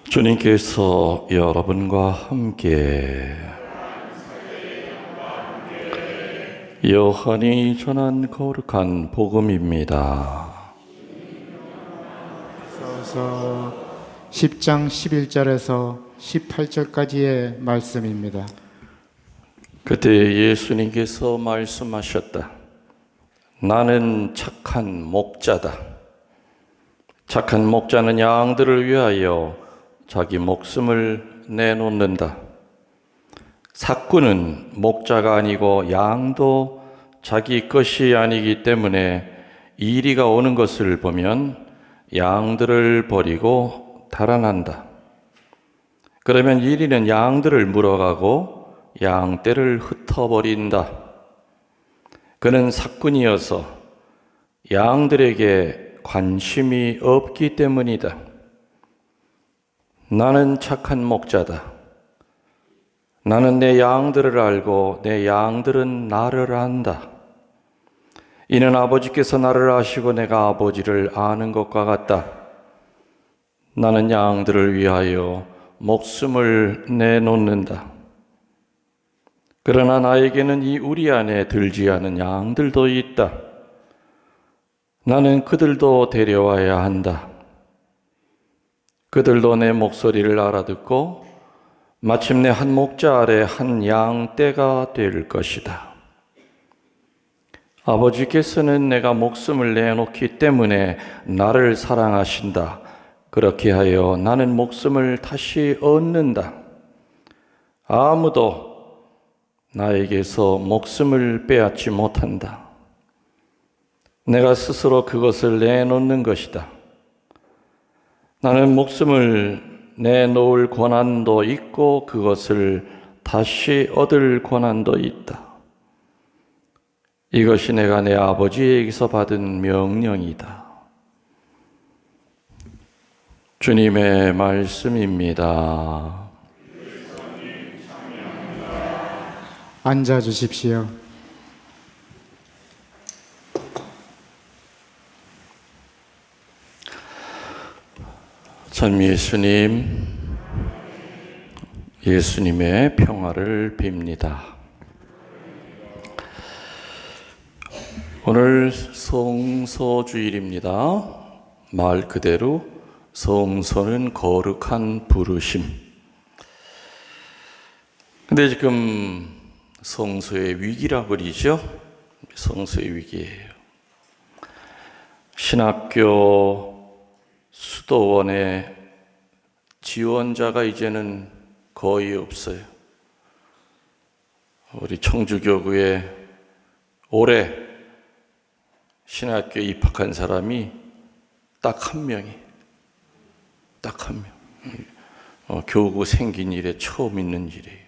주님께서 여러분과 함께 요한이 전한 거룩한 복음입니다. 서서 10장 11절에서 18절까지의 말씀입니다. 그때 예수님께서 말씀하셨다. 나는 착한 목자다. 착한 목자는 양들을 위하여 자기 목숨을 내놓는다. 삭구는 목자가 아니고 양도 자기 것이 아니기 때문에 이리가 오는 것을 보면 양들을 버리고 달아난다. 그러면 이리는 양들을 물어가고 양떼를 흩어버린다. 그는 삭군이어서 양들에게 관심이 없기 때문이다. 나는 착한 목자다. 나는 내 양들을 알고 내 양들은 나를 안다. 이는 아버지께서 나를 아시고 내가 아버지를 아는 것과 같다. 나는 양들을 위하여 목숨을 내놓는다. 그러나 나에게는 이 우리 안에 들지 않은 양들도 있다. 나는 그들도 데려와야 한다. 그들도 내 목소리를 알아듣고 마침내 한 목자 아래 한 양떼가 될 것이다. 아버지께서는 내가 목숨을 내놓기 때문에 나를 사랑하신다. 그렇게 하여 나는 목숨을 다시 얻는다. 아무도 나에게서 목숨을 빼앗지 못한다. 내가 스스로 그것을 내놓는 것이다. 나는 목숨을 내놓을 권한도 있고 그것을 다시 얻을 권한도 있다. 이것이 내가 내 아버지에게서 받은 명령이다. 주님의 말씀입니다. 앉아 주십시오. 전 예수님의 평화를 빕니다. 오늘 성소주일입니다. 말 그대로 성소는 거룩한 부르심. 근데 지금 성소의 위기라고 그러죠? 성소의 위기예요. 신학교 수도원의 지원자가 이제는 거의 없어요. 우리 청주교구에 올해 신학교에 입학한 사람이 딱 한 명이, 딱 한 명. 교구 생긴 이래 처음 있는 일이에요.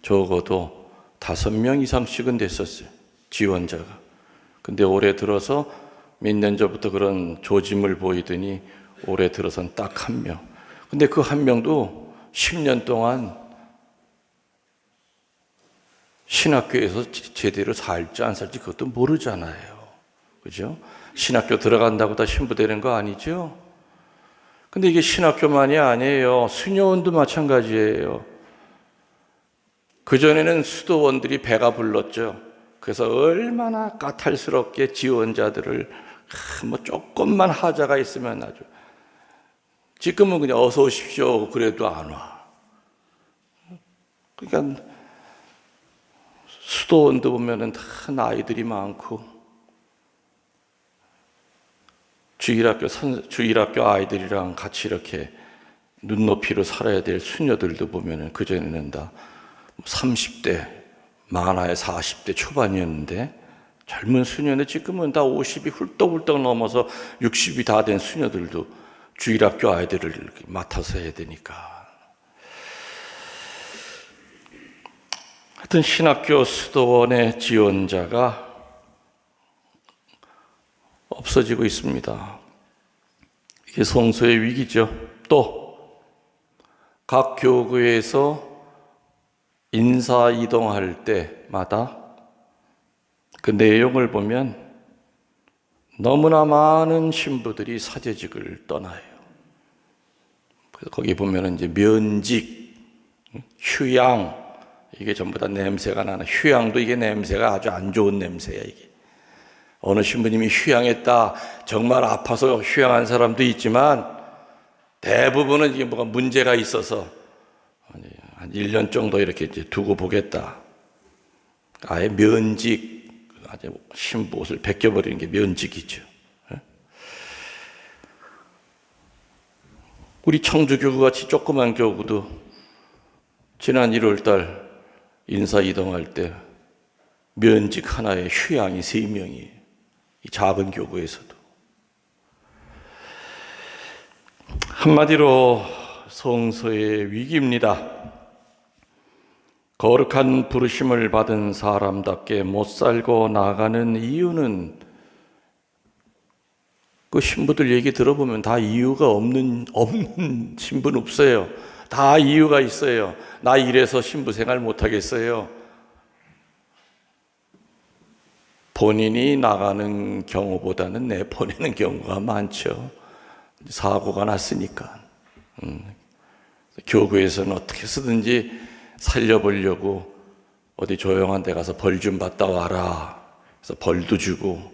적어도 5명 이상씩은 됐었어요. 지원자가. 근데 올해 들어서 몇 년 전부터 그런 조짐을 보이더니 올해 들어선 딱 한 명. 근데 그 한 명도 10년 동안 신학교에서 제대로 살지 안 살지 그것도 모르잖아요. 그죠? 신학교 들어간다고 다 신부되는 거 아니죠? 근데 이게 신학교만이 아니에요. 수녀원도 마찬가지예요. 그전에는 수도원들이 배가 불렀죠. 그래서 얼마나 까탈스럽게 지원자들을 조금만 하자가 있으면 아주 지금은 그냥 어서 오십시오 그래도 안 와. 그러니까 수도원도 보면은 다 나이들이 많고 주일학교 아이들이랑 같이 이렇게 눈높이로 살아야 될 수녀들도 보면은 그전에는 다 30대 많아야 40대 초반이었는데 젊은 수녀는 지금은 다 50이 훌떡훌떡 넘어서 60이 다 된 수녀들도 주일학교 아이들을 이렇게 맡아서 해야 되니까. 하여튼 신학교 수도원의 지원자가 없어지고 있습니다. 이게 성소의 위기죠. 또 각 교구에서 인사 이동할 때마다 그 내용을 보면 너무나 많은 신부들이 사제직을 떠나요. 거기 보면은 이제 면직, 휴양, 이게 전부 다 냄새가 나는, 휴양도 이게 냄새가 아주 안 좋은 냄새야, 이게. 어느 신부님이 휴양했다, 정말 아파서 휴양한 사람도 있지만, 대부분은 이게 뭐가 문제가 있어서, 한 1년 정도 이렇게 이제 두고 보겠다. 아예 면직, 아주 신부 옷을 벗겨버리는 게 면직이죠. 우리 청주교구 같이 조그만 교구도 지난 1월 달 인사 이동할 때 면직 하나에 휴양이 3명이, 이 작은 교구에서도. 한마디로 성소의 위기입니다. 거룩한 부르심을 받은 사람답게 못 살고 나가는 이유는, 그 신부들 얘기 들어보면 다 이유가 없는 신부는 없어요. 다 이유가 있어요. 나 이래서 신부 생활 못 하겠어요. 본인이 나가는 경우보다는 내보내는 경우가 많죠. 사고가 났으니까. 교구에서는 어떻게 쓰든지 살려보려고 어디 조용한 데 가서 벌 좀 받다 와라. 그래서 벌도 주고,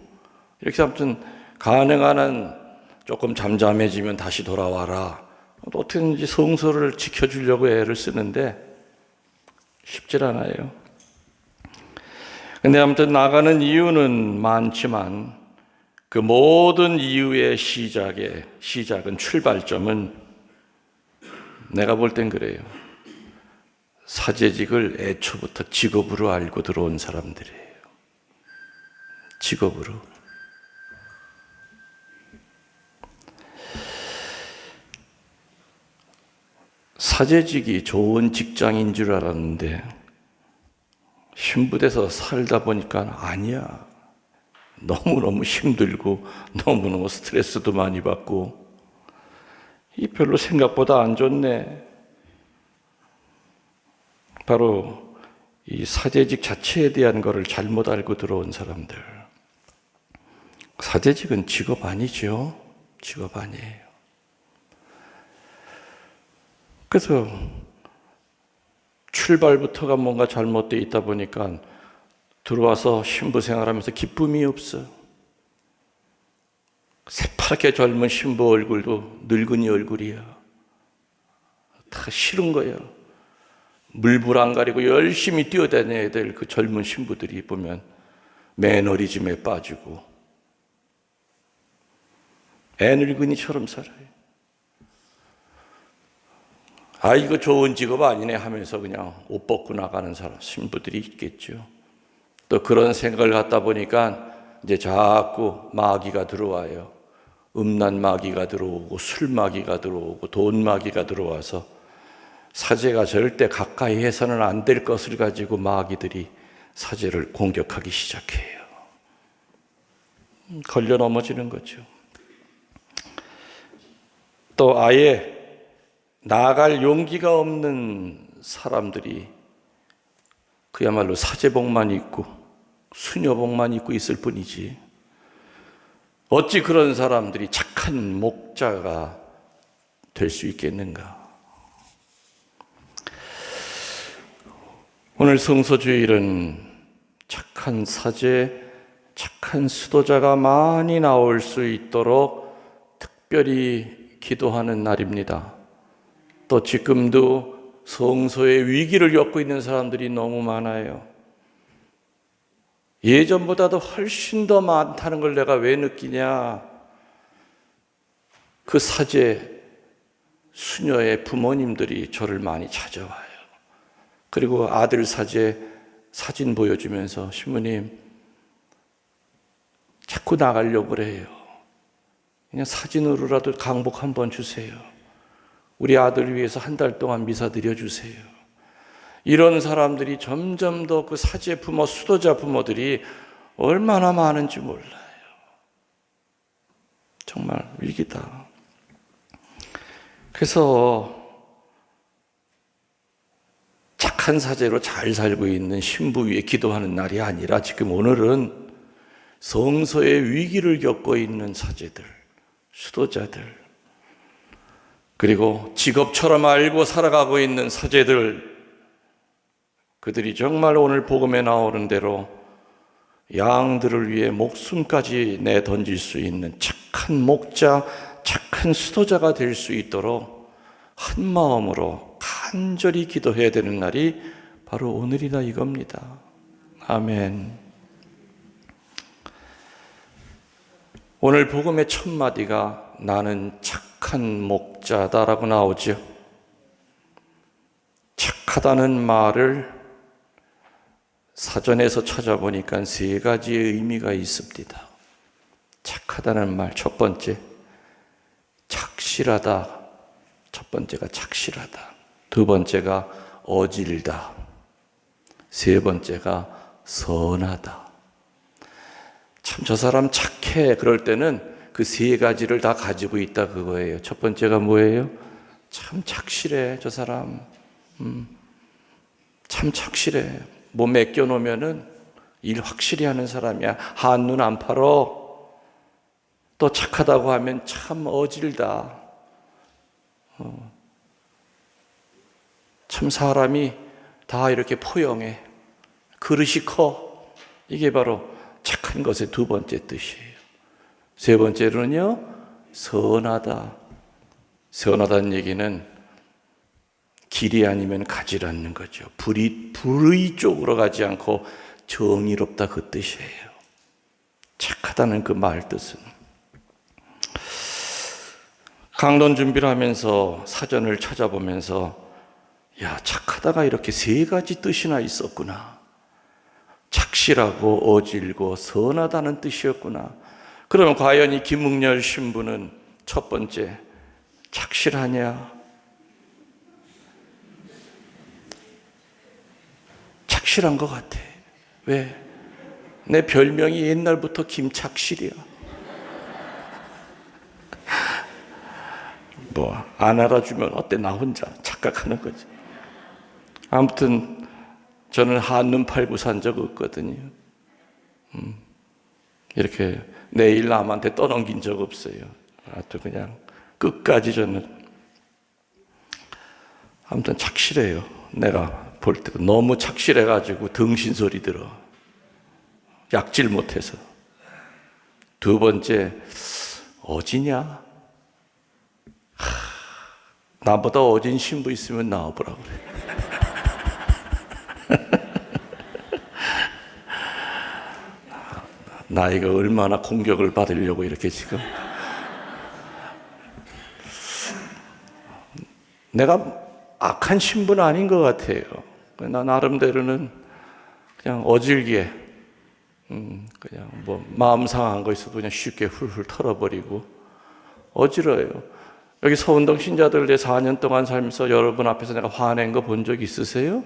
이렇게 아무튼 가능한 한 조금 잠잠해지면 다시 돌아와라. 어떻게든지 성소를 지켜주려고 애를 쓰는데 쉽질 않아요. 근데 아무튼 나가는 이유는 많지만 그 모든 이유의 시작은, 출발점은 내가 볼 땐 그래요. 사제직을 애초부터 직업으로 알고 들어온 사람들이에요. 직업으로. 사제직이 좋은 직장인 줄 알았는데 신부돼서 살다 보니까 아니야. 너무너무 힘들고 너무너무 스트레스도 많이 받고, 이 별로 생각보다 안 좋네. 바로 이 사제직 자체에 대한 것을 잘못 알고 들어온 사람들. 사제직은 직업 아니죠. 직업 아니에요. 그래서 출발부터가 뭔가 잘못되어 있다 보니까 들어와서 신부 생활하면서 기쁨이 없어. 새파랗게 젊은 신부 얼굴도 늙은이 얼굴이야. 다 싫은 거야. 물불 안 가리고 열심히 뛰어다녀야 될 그 젊은 신부들이 보면 매너리즘에 빠지고 애 늙은이처럼 살아요. 아, 이거 좋은 직업 아니네 하면서 그냥 옷 벗고 나가는 사람, 신부들이 있겠죠. 또 그런 생각을 갖다 보니까 이제 자꾸 마귀가 들어와요. 음란 마귀가 들어오고, 술 마귀가 들어오고, 돈 마귀가 들어와서 사제가 절대 가까이 해서는 안 될 것을 가지고 마귀들이 사제를 공격하기 시작해요. 걸려 넘어지는 거죠. 또 아예 나아갈 용기가 없는 사람들이 그야말로 사제복만 입고 수녀복만 입고 있을 뿐이지, 어찌 그런 사람들이 착한 목자가 될 수 있겠는가. 오늘 성소주일은 착한 사제, 착한 수도자가 많이 나올 수 있도록 특별히 기도하는 날입니다. 또 지금도 성소의 위기를 겪고 있는 사람들이 너무 많아요. 예전보다도 훨씬 더 많다는 걸 내가 왜 느끼냐? 그 사제, 수녀의 부모님들이 저를 많이 찾아와요. 그리고 아들 사제 사진 보여주면서 신부님 자꾸 나가려고 그래요. 그냥 사진으로라도 강복 한번 주세요. 우리 아들 위해서 한 달 동안 미사 드려주세요. 이런 사람들이 점점 더 그 사제 부모, 수도자 부모들이 얼마나 많은지 몰라요. 정말 위기다. 그래서 착한 사제로 잘 살고 있는 신부 위에 기도하는 날이 아니라 지금 오늘은 성소의 위기를 겪고 있는 사제들, 수도자들, 그리고 직업처럼 알고 살아가고 있는 사제들, 그들이 정말 오늘 복음에 나오는 대로 양들을 위해 목숨까지 내던질 수 있는 착한 목자, 착한 수도자가 될 수 있도록 한 마음으로 간절히 기도해야 되는 날이 바로 오늘이다 이겁니다. 아멘. 오늘 복음의 첫 마디가 나는 착한 목자다라고 나오죠. 착하다는 말을 사전에서 찾아보니까 세 가지의 의미가 있습니다. 착하다는 말, 첫 번째, 착실하다. 첫 번째가 착실하다. 두 번째가 어질다. 세 번째가 선하다. 참 저 사람 착해. 그럴 때는 그 세 가지를 다 가지고 있다 그거예요. 첫 번째가 뭐예요? 참 착실해 저 사람. 참 착실해. 뭐 맡겨놓으면은 일 확실히 하는 사람이야. 한눈 안 팔어. 또 착하다고 하면 참 어질다. 참 사람이 다 이렇게 포용해. 그릇이 커. 이게 바로 착한 것의 두 번째 뜻이에요. 세 번째로는요, 선하다. 선하다는 얘기는 길이 아니면 가지 않는 거죠. 불의 쪽으로 가지 않고 정의롭다 그 뜻이에요. 착하다는 그 말 뜻은. 강론 준비를 하면서 사전을 찾아보면서 야, 착하다가 이렇게 세 가지 뜻이나 있었구나. 착실하고 어질고 선하다는 뜻이었구나. 그러면 과연 이 김웅열 신부는 첫 번째 착실하냐? 착실한 것 같아. 왜? 내 별명이 옛날부터 김착실이야. 뭐 안 알아주면 어때? 나 혼자 착각하는 거지. 아무튼 저는 한눈 팔고 산 적 없거든요. 이렇게 내일 남한테 떠넘긴 적 없어요. 하여튼 그냥 끝까지 저는 아무튼 착실해요. 내가 볼 때 너무 착실해가지고 덩신 소리 들어. 약질 못해서. 두 번째, 어지냐? 나보다 어진 신부 있으면 나와보라 그래. 나이가 얼마나 공격을 받으려고 이렇게 지금. 내가 악한 신부는 아닌 것 같아요. 나 나름대로는 그냥 어질게, 그냥 뭐 마음 상한 거 있어도 그냥 쉽게 훌훌 털어버리고 어지러워요. 여기 서운동 신자들 내 4년 동안 살면서 여러분 앞에서 내가 화낸 거 본 적 있으세요?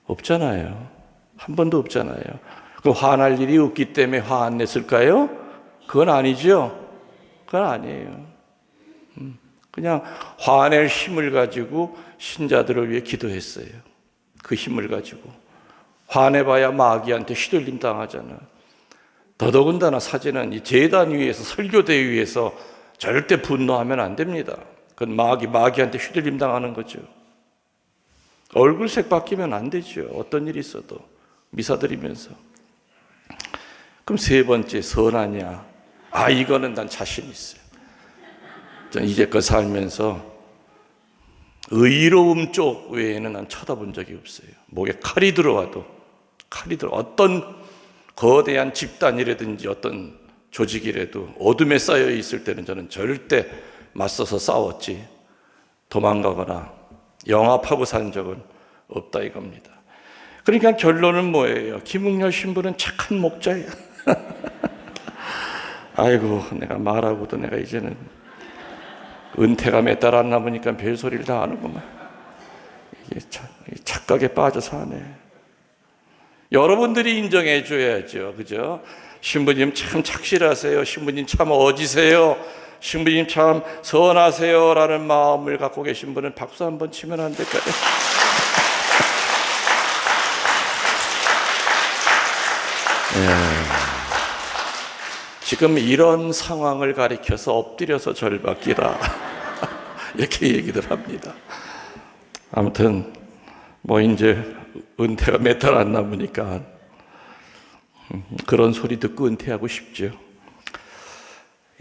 없잖아요. 한 번도 없잖아요. 그 화날 일이 없기 때문에 화 안 냈을까요? 그건 아니죠. 그건 아니에요. 그냥 화낼 힘을 가지고 신자들을 위해 기도했어요. 그 힘을 가지고. 화내봐야 마귀한테 휘둘림 당하잖아. 더더군다나 사제는 이 제단 위에서, 설교대 위에서 절대 분노하면 안 됩니다. 그건 마귀한테 휘둘림 당하는 거죠. 얼굴색 바뀌면 안 되죠. 어떤 일이 있어도. 미사 드리면서. 그럼 세 번째, 선하냐? 이거는 난 자신 있어요. 전 이제껏 살면서 의로움 쪽 외에는 난 쳐다본 적이 없어요. 목에 칼이 들어와도, 어떤 거대한 집단이라든지 어떤 조직이라도 어둠에 쌓여 있을 때는 저는 절대 맞서서 싸웠지 도망가거나 영합하고 산 적은 없다 이겁니다. 그러니까 결론은 뭐예요? 김웅열 신부는 착한 목자야. 아이고, 내가 말하고도 내가 이제는 은퇴가 몇 달 안 남으니까 별소리를 다 하는구만. 이게 착각에 빠져 사네. 여러분들이 인정해 줘야죠. 그죠? 신부님 참 착실하세요. 신부님 참 어지세요. 신부님 참 선하세요. 라는 마음을 갖고 계신 분은 박수 한번 치면 안 될까요? 지금 이런 상황을 가리켜서 엎드려서 절받기라. 이렇게 얘기들 합니다. 아무튼 뭐 이제 은퇴가 몇 달 안 남으니까 그런 소리 듣고 은퇴하고 싶죠.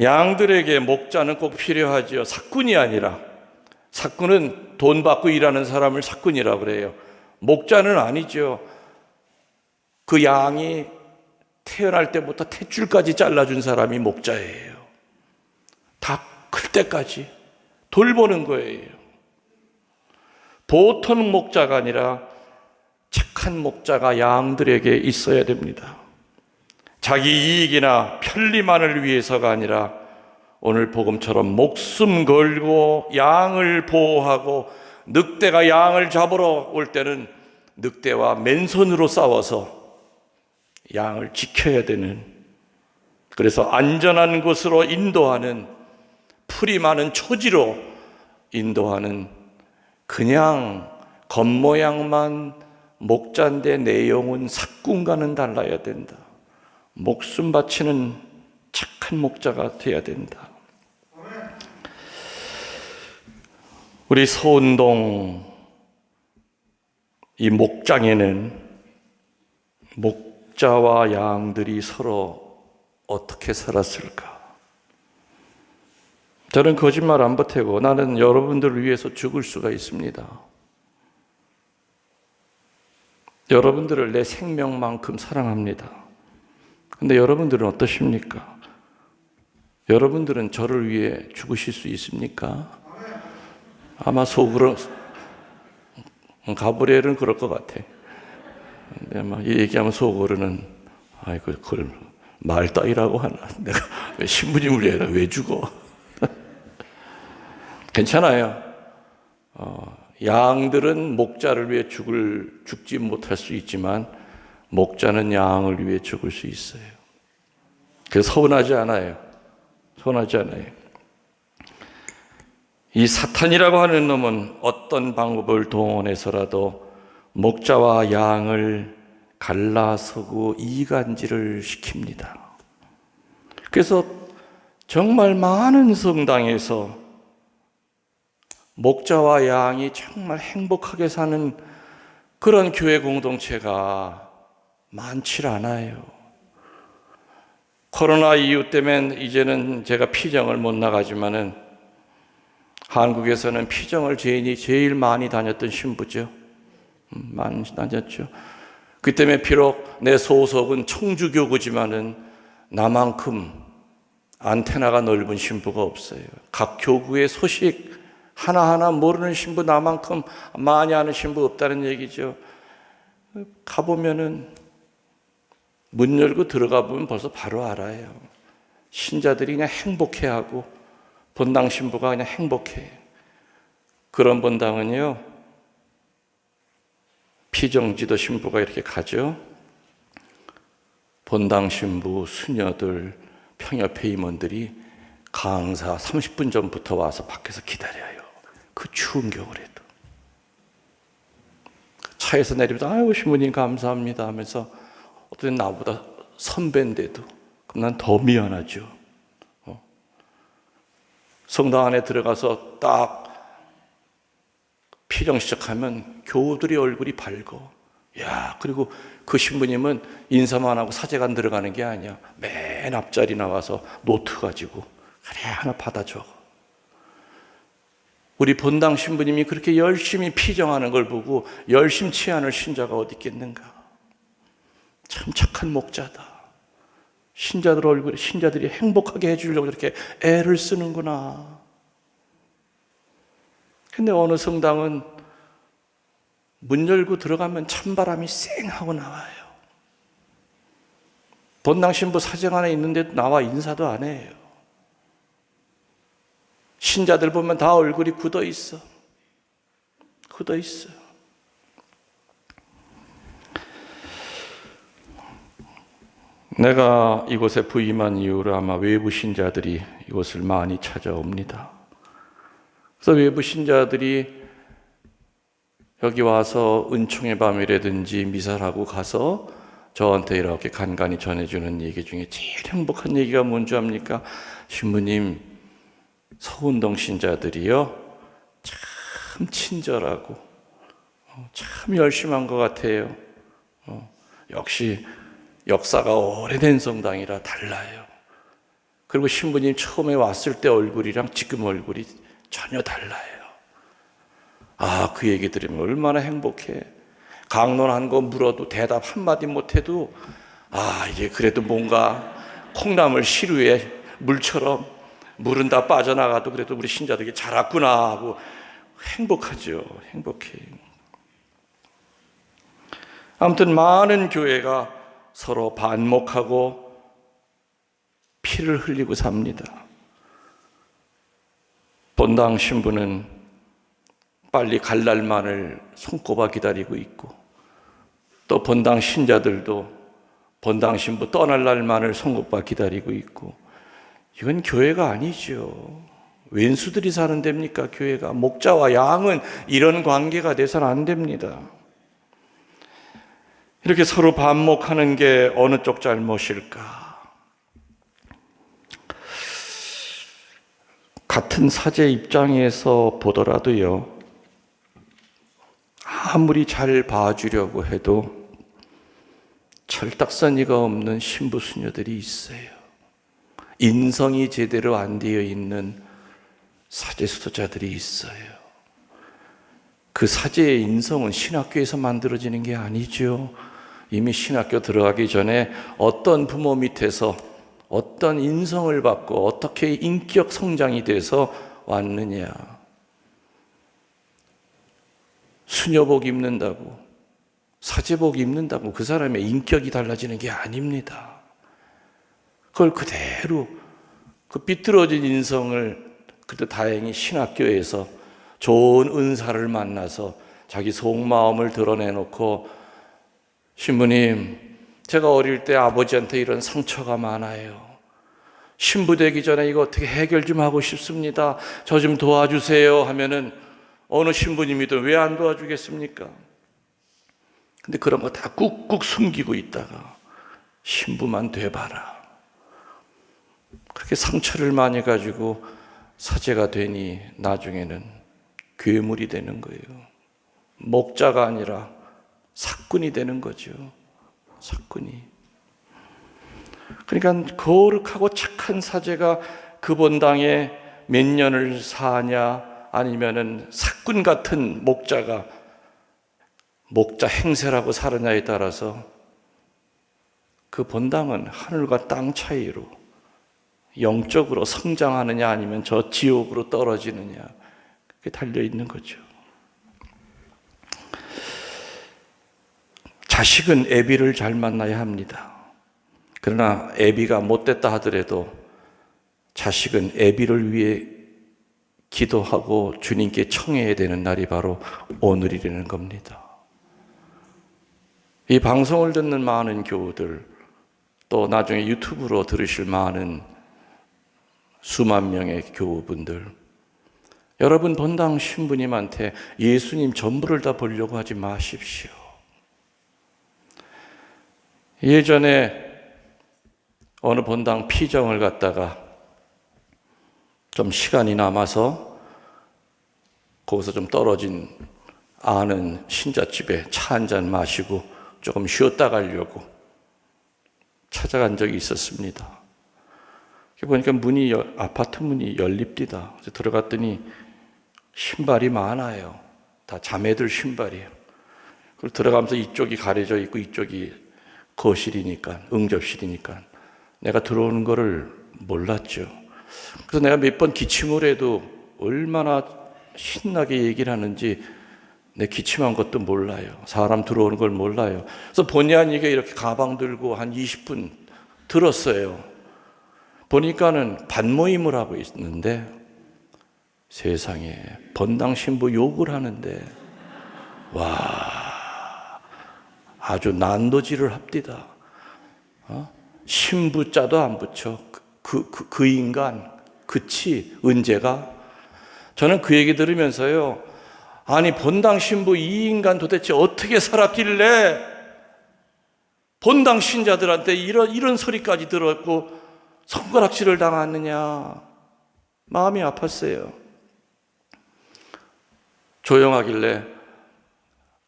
양들에게 목자는 꼭 필요하지요. 사꾼이 아니라, 사꾼은 돈 받고 일하는 사람을 사꾼이라고 그래요. 목자는 아니죠. 그 양이 태어날 때부터 탯줄까지 잘라준 사람이 목자예요. 다 클 때까지 돌보는 거예요. 보통 목자가 아니라 착한 목자가 양들에게 있어야 됩니다. 자기 이익이나 편리만을 위해서가 아니라 오늘 복음처럼 목숨 걸고 양을 보호하고, 늑대가 양을 잡으러 올 때는 늑대와 맨손으로 싸워서 양을 지켜야 되는, 그래서 안전한 곳으로 인도하는, 풀이 많은 초지로 인도하는, 그냥 겉모양만 목자인데 내용은 사꾼과는 달라야 된다. 목숨 바치는 착한 목자가 되어야 된다. 우리 서운동 이 목장에는 목자와 양들이 서로 어떻게 살았을까? 저는 거짓말 안 보태고 나는 여러분들을 위해서 죽을 수가 있습니다. 여러분들을 내 생명만큼 사랑합니다. 근데 여러분들은 어떠십니까? 여러분들은 저를 위해 죽으실 수 있습니까? 아마 속으로, 가브리엘은 그럴 것 같아. 근데 막 얘기하면 속으로는, 아이고, 그걸 말 따위라고 하나? 내가 왜 신부님을 위해 왜 죽어? 괜찮아요. 양들은 목자를 위해 죽지 못할 수 있지만 목자는 양을 위해 죽을 수 있어요. 그래서 서운하지 않아요. 서운하지 않아요. 이 사탄이라고 하는 놈은 어떤 방법을 동원해서라도 목자와 양을 갈라서고 이간질을 시킵니다. 그래서 정말 많은 성당에서 목자와 양이 정말 행복하게 사는 그런 교회 공동체가 많지 않아요. 코로나 이후 때문에 이제는 제가 피정을 못 나가지만은 한국에서는 피정을 제일 많이 다녔던 신부죠. 많이 다녔죠. 그 때문에 비록 내 소속은 청주교구지만은 나만큼 안테나가 넓은 신부가 없어요. 각 교구의 소식 하나하나 모르는 신부 나만큼 많이 아는 신부 없다는 얘기죠. 가보면은 문 열고 들어가 보면 벌써 바로 알아요. 신자들이 그냥 행복해하고 본당 신부가 그냥 행복해. 그런 본당은요, 피정지도 신부가 이렇게 가죠. 본당 신부, 수녀들, 평협회 임원들이 강사 30분 전부터 와서 밖에서 기다려요. 그 추운 겨울에도. 차에서 내리면서 아이고 신부님 감사합니다 하면서 어떤 나보다 선배인데도 그럼 난 더 미안하죠. 성당 안에 들어가서 딱 피정 시작하면 교우들의 얼굴이 밝어. 야, 그리고 그 신부님은 인사만 하고 사제관 들어가는 게 아니야. 맨 앞자리 나와서 노트 가지고 그래 하나 받아줘. 우리 본당 신부님이 그렇게 열심히 피정하는 걸 보고 열심치 않을 신자가 어디 있겠는가. 참 착한 목자다. 신자들 얼굴에 신자들이 행복하게 해주려고 이렇게 애를 쓰는구나. 근데 어느 성당은 문 열고 들어가면 찬바람이 쌩하고 나와요. 본당 신부 사정 안에 있는데도 나와 인사도 안 해요. 신자들 보면 다 얼굴이 굳어 있어. 굳어 있어. 내가 이곳에 부임한 이후로 아마 외부 신자들이 이곳을 많이 찾아옵니다. 그래서 외부 신자들이 여기 와서 은총의 밤이라든지 미사라고 가서 저한테 이렇게 간간히 전해주는 얘기 중에 제일 행복한 얘기가 뭔지 압니까? 신부님, 서운동 신자들이요, 참 친절하고 참 열심한 것 같아요. 역시 역사가 오래된 성당이라 달라요. 그리고 신부님 처음에 왔을 때 얼굴이랑 지금 얼굴이 전혀 달라요. 그 얘기 들으면 얼마나 행복해. 강론한 거 물어도 대답 한마디 못해도 이게 그래도 뭔가 콩나물 시루에 물처럼 물은 다 빠져나가도 그래도 우리 신자들이 잘 왔구나 하고 행복하죠. 행복해. 아무튼 많은 교회가 서로 반목하고 피를 흘리고 삽니다. 본당 신부는 빨리 갈 날만을 손꼽아 기다리고 있고, 또 본당 신자들도 본당 신부 떠날 날만을 손꼽아 기다리고 있고, 이건 교회가 아니죠. 웬수들이 사는 데입니까, 교회가? 목자와 양은 이런 관계가 돼서는 안 됩니다. 이렇게 서로 반목하는 게 어느 쪽 잘못일까? 같은 사제 입장에서 보더라도요, 아무리 잘 봐주려고 해도 철딱서니가 없는 신부 수녀들이 있어요. 인성이 제대로 안 되어 있는 사제 수도자들이 있어요. 그 사제의 인성은 신학교에서 만들어지는 게 아니죠. 이미 신학교 들어가기 전에 어떤 부모 밑에서 어떤 인성을 받고 어떻게 인격 성장이 돼서 왔느냐. 수녀복 입는다고, 사제복 입는다고 그 사람의 인격이 달라지는 게 아닙니다. 그걸 그대로 그 삐뚤어진 인성을 그래도 다행히 신학교에서 좋은 은사를 만나서 자기 속마음을 드러내놓고, 신부님, 제가 어릴 때 아버지한테 이런 상처가 많아요. 신부 되기 전에 이거 어떻게 해결 좀 하고 싶습니다. 저 좀 도와주세요 하면은 어느 신부님이든 왜 안 도와주겠습니까? 근데 그런 거 다 꾹꾹 숨기고 있다가 신부만 돼봐라. 그렇게 상처를 많이 가지고 사제가 되니 나중에는 괴물이 되는 거예요. 목자가 아니라 사꾼이 되는 거죠. 사꾼이. 그러니까 거룩하고 착한 사제가 그 본당에 몇 년을 사냐, 아니면은 사꾼 같은 목자가 목자 행세라고 사느냐에 따라서 그 본당은 하늘과 땅 차이로 영적으로 성장하느냐 아니면 저 지옥으로 떨어지느냐, 그게 달려 있는 거죠. 자식은 애비를 잘 만나야 합니다. 그러나 애비가 못됐다 하더라도 자식은 애비를 위해 기도하고 주님께 청해야 되는 날이 바로 오늘이라는 겁니다. 이 방송을 듣는 많은 교우들, 또 나중에 유튜브로 들으실 많은 수만 명의 교우분들, 여러분 본당 신부님한테 예수님 전부를 다 보려고 하지 마십시오. 예전에 어느 본당 피정을 갔다가 좀 시간이 남아서 거기서 좀 떨어진 아는 신자집에 차 한잔 마시고 조금 쉬었다 가려고 찾아간 적이 있었습니다. 보니까 아파트 문이 열립디다. 그래서 들어갔더니 신발이 많아요. 다 자매들 신발이에요. 그리고 들어가면서 이쪽이 가려져 있고 이쪽이 거실이니까, 응접실이니까 내가 들어오는 거를 몰랐죠. 그래서 내가 몇 번 기침을 해도 얼마나 신나게 얘기를 하는지 내 기침한 것도 몰라요. 사람 들어오는 걸 몰라요. 그래서 본의 아니게 이렇게 가방 들고 한 20분 들었어요. 보니까는 반모임을 하고 있는데 세상에 본당 신부 욕을 하는데, 와, 아주 난도질을 합디다. 신부자도 안 붙여. 그 인간, 그치, 은재가. 저는 그 얘기 들으면서요, 아니 본당 신부 이 인간 도대체 어떻게 살았길래 본당 신자들한테 이런 소리까지 들었고 손가락질을 당하느냐, 마음이 아팠어요. 조용하길래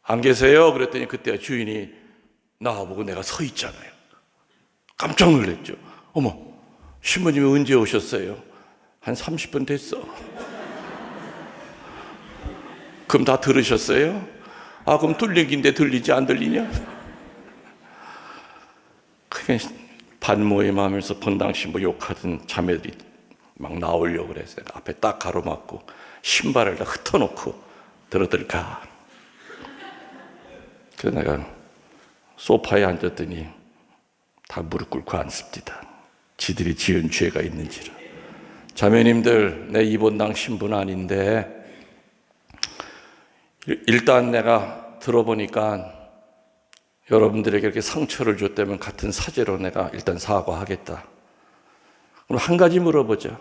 안 계세요? 그랬더니 그때 주인이 나와보고 내가 서 있잖아요. 깜짝 놀랐죠. 어머, 신부님이 언제 오셨어요? 한 30분 됐어. 그럼 다 들으셨어요? 아, 그럼 뚫리긴데 들리지 안 들리냐? 그게 반모임 하면서 본당 신부 욕하던 자매들이 막 나오려고 그래서 앞에 딱 가로막고 신발을 다 흩어놓고 들어들까. 그래서 내가 소파에 앉았더니 다 무릎 꿇고 앉습니다. 지들이 지은 죄가 있는지라. 자매님들, 내 이본당 신부는 아닌데 일단 내가 들어보니까 여러분들에게 이렇게 상처를 줬다면 같은 사죄로 내가 일단 사과하겠다. 그럼 한 가지 물어보자.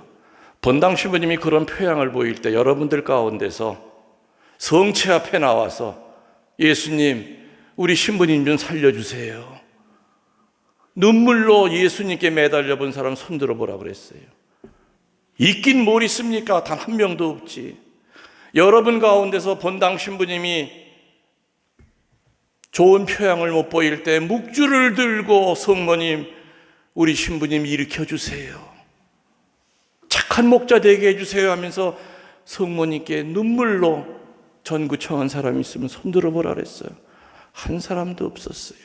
본당 신부님이 그런 표양을 보일 때 여러분들 가운데서 성체 앞에 나와서 예수님, 우리 신부님 좀 살려주세요. 눈물로 예수님께 매달려 본 사람 손 들어보라 그랬어요. 있긴 뭘 있습니까? 단 한 명도 없지. 여러분 가운데서 본당 신부님이 좋은 표양을 못 보일 때 묵주를 들고 성모님, 우리 신부님 일으켜주세요. 착한 목자 되게 해주세요 하면서 성모님께 눈물로 전구청한 사람이 있으면 손 들어보라 그랬어요. 한 사람도 없었어요.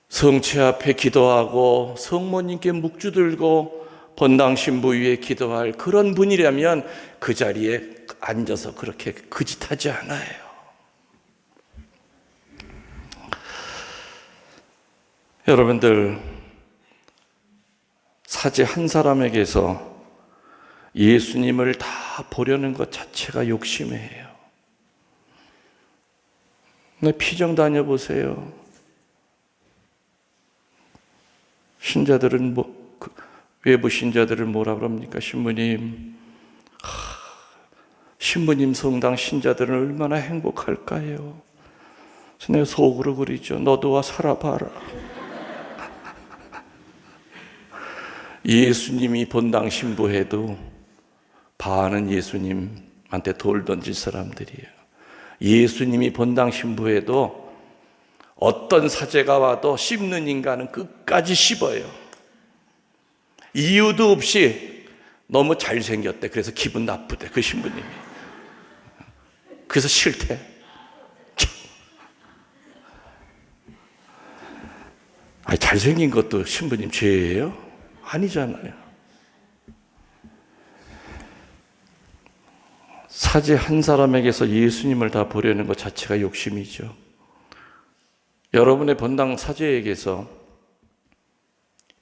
성체 앞에 기도하고 성모님께 묵주 들고 본당 신부 위에 기도할 그런 분이라면 그 자리에 앉아서 그렇게 거짓하지 않아요. 여러분들, 사제 한 사람에게서 예수님을 다 보려는 것 자체가 욕심이에요. 피정 다녀보세요. 신자들은 외부 신자들은 뭐라 그럽니까? 신부님 성당 신자들은 얼마나 행복할까요? 그래서 내가 속으로 그러죠. 너도 와 살아봐라. 예수님이 본당 신부해도 반은 예수님한테 돌 던질 사람들이에요. 예수님이 본당 신부해도 어떤 사제가 와도 씹는 인간은 끝까지 씹어요. 이유도 없이 너무 잘생겼대. 그래서 기분 나쁘대, 그 신부님이. 그래서 싫대. 아니, 잘생긴 것도 신부님 죄예요? 아니잖아요. 사제 한 사람에게서 예수님을 다 보려는 것 자체가 욕심이죠. 여러분의 본당 사제에게서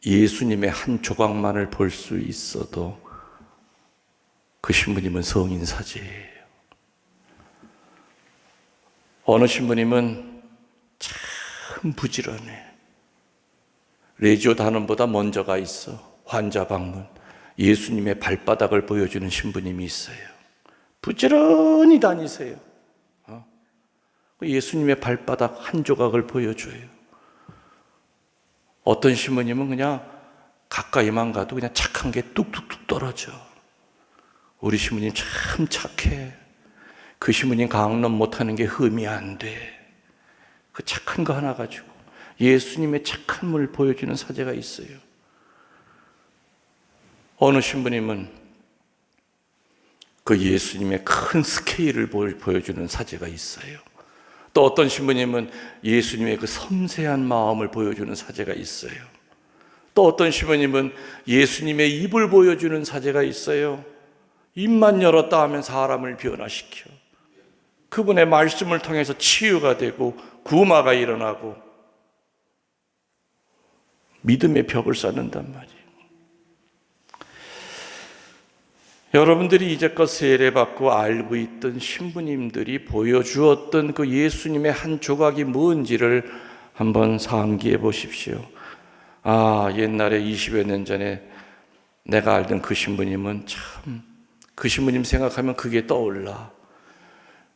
예수님의 한 조각만을 볼 수 있어도 그 신부님은 성인 사제예요. 어느 신부님은 참 부지런해. 레지오 단원보다 먼저가 있어. 환자 방문. 예수님의 발바닥을 보여주는 신부님이 있어요. 부지런히 다니세요. 예수님의 발바닥 한 조각을 보여줘요. 어떤 신부님은 그냥 가까이만 가도 그냥 착한 게 뚝뚝뚝 떨어져. 우리 신부님 참 착해. 그 신부님 강론 못하는 게 흠이 안 돼. 그 착한 거 하나 가지고 예수님의 착함을 보여주는 사제가 있어요. 어느 신부님은 그 예수님의 큰 스케일을 보여주는 사제가 있어요. 또 어떤 신부님은 예수님의 그 섬세한 마음을 보여주는 사제가 있어요. 또 어떤 신부님은 예수님의 입을 보여주는 사제가 있어요. 입만 열었다 하면 사람을 변화시켜. 그분의 말씀을 통해서 치유가 되고 구마가 일어나고 믿음의 벽을 쌓는단 말이에요. 여러분들이 이제껏 세례받고 알고 있던 신부님들이 보여주었던 그 예수님의 한 조각이 뭔지를 한번 상기해 보십시오. 아, 옛날에 20여 년 전에 내가 알던 그 신부님은 참, 그 신부님 생각하면 그게 떠올라.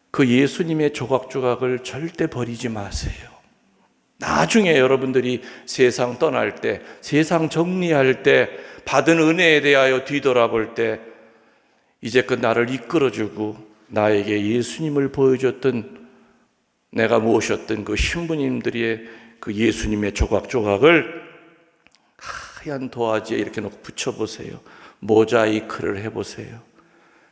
그 예수님의 조각조각을 절대 버리지 마세요. 나중에 여러분들이 세상 떠날 때, 세상 정리할 때, 받은 은혜에 대하여 뒤돌아볼 때 이제껏 나를 이끌어주고 나에게 예수님을 보여줬던, 내가 모셨던 그 신부님들의 그 예수님의 조각조각을 하얀 도화지에 이렇게 놓고 붙여보세요. 모자이크를 해보세요.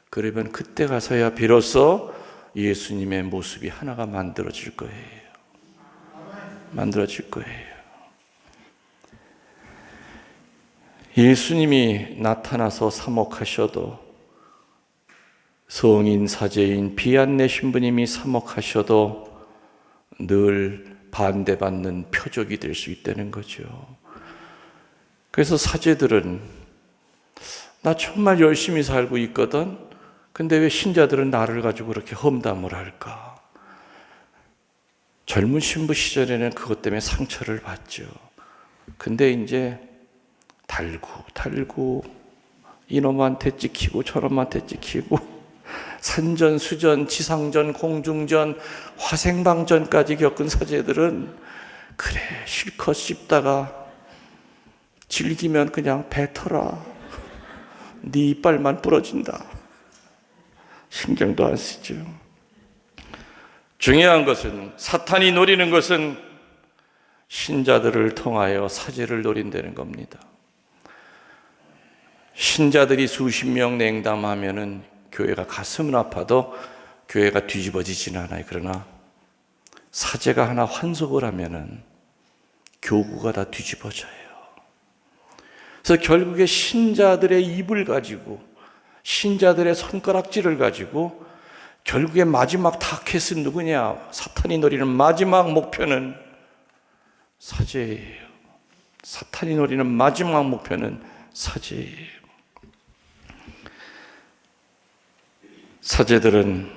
그러면 그때 가서야 비로소 예수님의 모습이 하나가 만들어질 거예요. 만들어질 거예요. 예수님이 나타나서 사목하셔도, 성인 사제인 비안내 신부님이 사목하셔도 늘 반대받는 표적이 될 수 있다는 거죠. 그래서 사제들은 나 정말 열심히 살고 있거든. 근데 왜 신자들은 나를 가지고 그렇게 험담을 할까? 젊은 신부 시절에는 그것 때문에 상처를 받죠. 근데 이제 달고 이놈한테 찍히고 저놈한테 찍히고 산전수전, 지상전, 공중전, 화생방전까지 겪은 사제들은 그래 실컷 씹다가 질기면 그냥 뱉어라. 네 이빨만 부러진다. 신경도 안 쓰죠. 중요한 것은, 사탄이 노리는 것은 신자들을 통하여 사제를 노린다는 겁니다. 신자들이 수십 명 냉담하면은 교회가 가슴은 아파도 교회가 뒤집어지지는 않아요. 그러나 사제가 하나 환속을 하면은 교구가 다 뒤집어져요. 그래서 결국에 신자들의 입을 가지고, 신자들의 손가락질을 가지고 결국에 마지막 타켓은 누구냐? 사탄이 노리는 마지막 목표는 사제예요. 사탄이 노리는 마지막 목표는 사제예요. 사제들은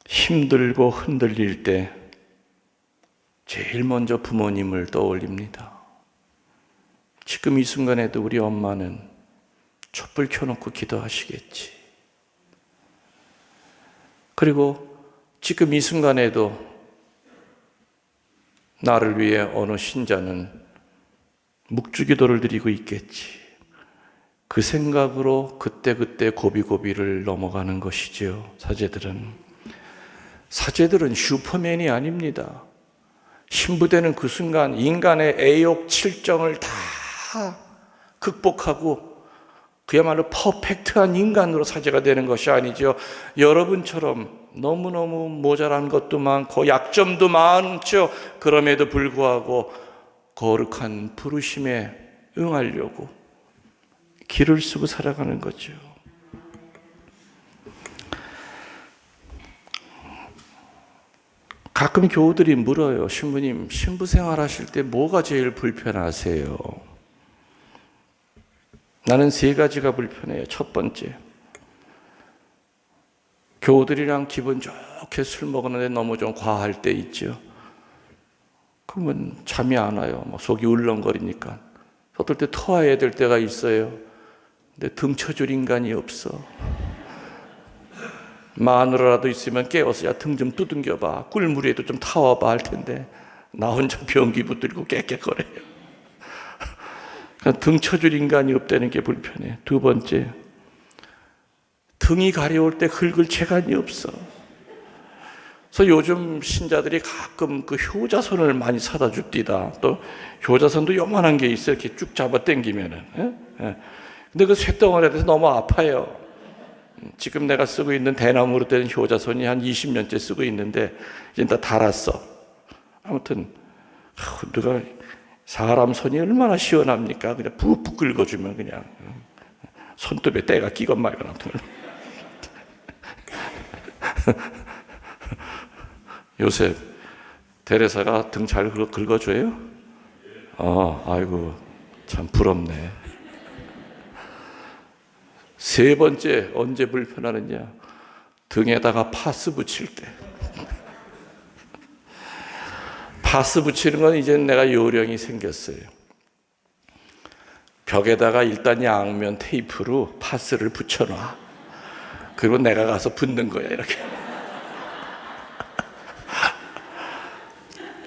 힘들고 흔들릴 때 제일 먼저 부모님을 떠올립니다. 지금 이 순간에도 우리 엄마는 촛불 켜놓고 기도하시겠지. 그리고 지금 이 순간에도 나를 위해 어느 신자는 묵주기도를 드리고 있겠지. 그 생각으로 그때그때 고비고비를 넘어가는 것이지요. 사제들은 슈퍼맨이 아닙니다. 신부되는 그 순간 인간의 애욕, 칠정을 다 극복하고 그야말로 퍼펙트한 인간으로 사제가 되는 것이 아니죠. 여러분처럼 너무너무 모자란 것도 많고 약점도 많죠. 그럼에도 불구하고 거룩한 부르심에 응하려고 길을 쓰고 살아가는 거죠. 가끔 교우들이 물어요. 신부님, 신부 생활하실 때 뭐가 제일 불편하세요? 나는 3가지가 불편해요. 첫 번째, 교우들이랑 기분 좋게 술 먹었는데 너무 좀 과할 때 있죠. 그러면 잠이 안 와요. 속이 울렁거리니까. 어떨 때 토해야 될 때가 있어요. 근데 등쳐줄 인간이 없어. 마누라라도 있으면 깨워서 야, 등 좀 두둥겨봐. 꿀물에도 좀 타와봐 할 텐데 나 혼자 변기 붙들고 깨깨거려요. 등 쳐줄 인간이 없다는 게 불편해. 두 번째, 등이 가려울 때 긁을 재간이 없어. 그래서 요즘 신자들이 가끔 그 효자손을 많이 사다 줍디다. 또 효자손도 요만한 게 있어요. 이렇게 쭉 잡아 당기면은. 근데 그 쇳덩어리에 대해서 너무 아파요. 지금 내가 쓰고 있는 대나무로 된 효자손이 한 20년째 쓰고 있는데 이제 다 닳았어. 아무튼 누가 사람 손이 얼마나 시원합니까? 그냥 푹푹 긁어주면 그냥 손톱에 때가 끼건 말건 아무튼. 요새 데레사가 등 잘 긁어줘요? 아이고 참 부럽네. 3번째, 언제 불편하느냐? 등에다가 파스 붙일 때. 파스 붙이는 건 이제 내가 요령이 생겼어요. 벽에다가 일단 양면 테이프로 파스를 붙여놔. 그리고 내가 가서 붙는 거야, 이렇게.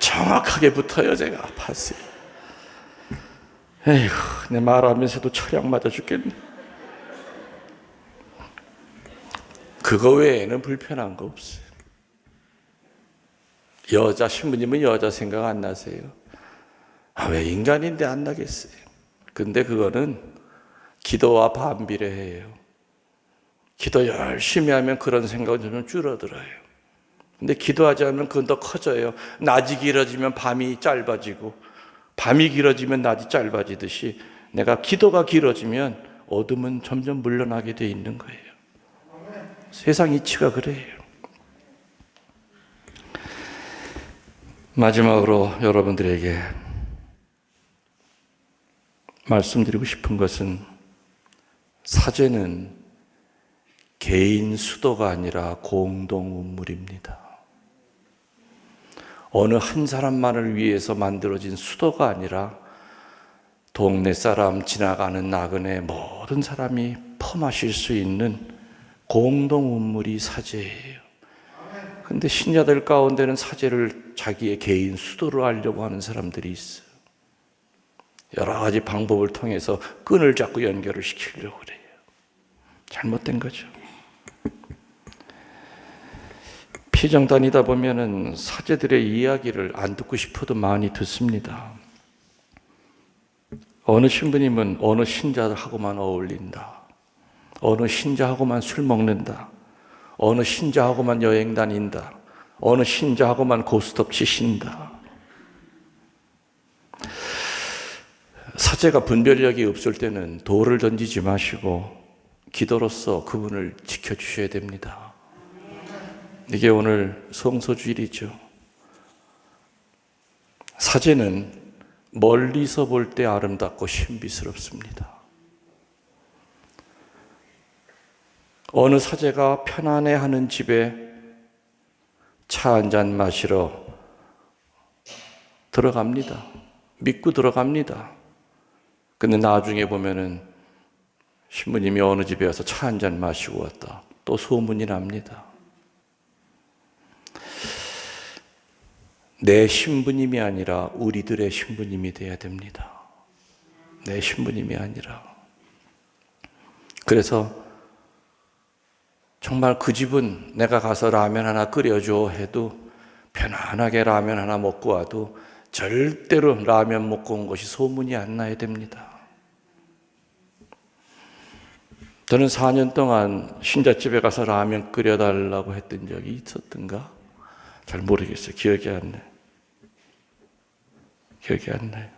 정확하게 붙어요, 제가 파스. 에이구, 내 말하면서도 철약 맞아 죽겠네. 그거 외에는 불편한 거 없어요. 여자 신부님은 여자 생각 안 나세요? 왜 인간인데 안 나겠어요? 근데 그거는 기도와 반비례해요. 기도 열심히 하면 그런 생각은 좀 줄어들어요. 근데 기도하지 않으면 그건 더 커져요. 낮이 길어지면 밤이 짧아지고, 밤이 길어지면 낮이 짧아지듯이 내가 기도가 길어지면 어둠은 점점 물러나게 돼 있는 거예요. 세상 이치가 그래요. 마지막으로 여러분들에게 말씀드리고 싶은 것은, 사죄는 개인 수도가 아니라 공동 운물입니다. 어느 한 사람만을 위해서 만들어진 수도가 아니라 동네 사람, 지나가는 나그네 모든 사람이 퍼마실 수 있는 공동 운물이 사죄예요. 근데 신자들 가운데는 사죄를 자기의 개인 수도로 하려고 하는 사람들이 있어요. 여러 가지 방법을 통해서 끈을 잡고 연결을 시키려고 그래요. 잘못된 거죠. 피정 다니다 보면은 사제들의 이야기를 안 듣고 싶어도 많이 듣습니다. 어느 신부님은 어느 신자하고만 어울린다. 어느 신자하고만 술 먹는다. 어느 신자하고만 여행 다닌다. 어느 신자하고만 고스톱 치신다. 사제가 분별력이 없을 때는 돌을 던지지 마시고 기도로서 그분을 지켜주셔야 됩니다. 이게 오늘 성소주일이죠. 사제는 멀리서 볼 때 아름답고 신비스럽습니다. 어느 사제가 편안해하는 집에 차 한 잔 마시러 들어갑니다. 믿고 들어갑니다. 근데 나중에 보면은 신부님이 어느 집에 와서 차 한 잔 마시고 왔다. 또 소문이 납니다. 내 신부님이 아니라 우리들의 신부님이 돼야 됩니다. 내 신부님이 아니라. 그래서 정말 그 집은 내가 가서 라면 하나 끓여줘 해도 편안하게 라면 하나 먹고 와도 절대로 라면 먹고 온 것이 소문이 안 나야 됩니다. 저는 4년 동안 신자집에 가서 라면 끓여달라고 했던 적이 있었던가? 잘 모르겠어요. 기억이 안 나요. 기억이 안 나요.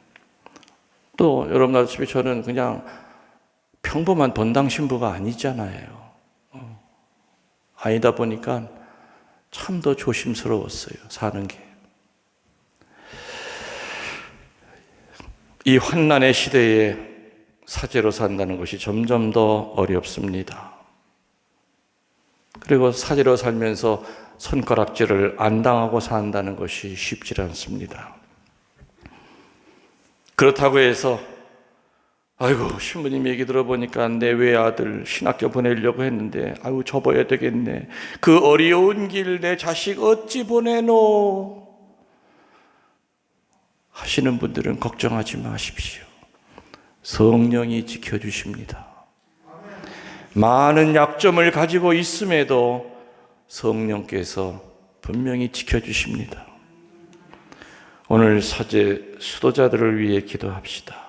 또 여러분 아시다시피 저는 그냥 평범한 본당 신부가 아니잖아요. 아니다 보니까 참 더 조심스러웠어요. 사는 게. 이 환난의 시대에 사제로 산다는 것이 점점 더 어렵습니다. 그리고 사제로 살면서 손가락질을 안 당하고 산다는 것이 쉽지 않습니다. 그렇다고 해서 아이고 신부님 얘기 들어보니까 내 외아들 신학교 보내려고 했는데 아이고 접어야 되겠네. 그 어려운 길 내 자식 어찌 보내노 하시는 분들은 걱정하지 마십시오. 성령이 지켜주십니다. 많은 약점을 가지고 있음에도 성령께서 분명히 지켜주십니다. 오늘 사제 수도자들을 위해 기도합시다.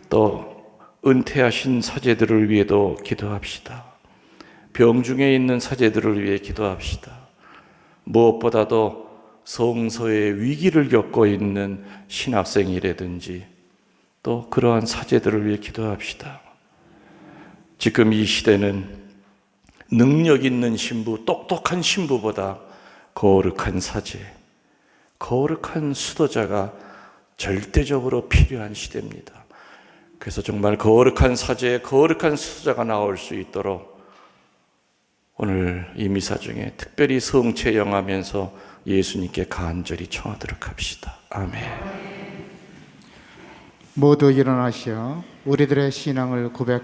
또 은퇴하신 사제들을 위해도 기도합시다. 병중에 있는 사제들을 위해 기도합시다. 무엇보다도 성서의 위기를 겪고 있는 신학생이라든지 또 그러한 사제들을 위해 기도합시다. 지금 이 시대는 능력 있는 신부, 똑똑한 신부보다 거룩한 사제, 거룩한 수도자가 절대적으로 필요한 시대입니다. 그래서 정말 거룩한 사제, 거룩한 수도자가 나올 수 있도록 오늘 이 미사 중에 특별히 성체 영하면서 예수님께 간절히 청하도록 합시다. 아멘. 모두 일어나시어 우리들의 신앙을 고백합니다.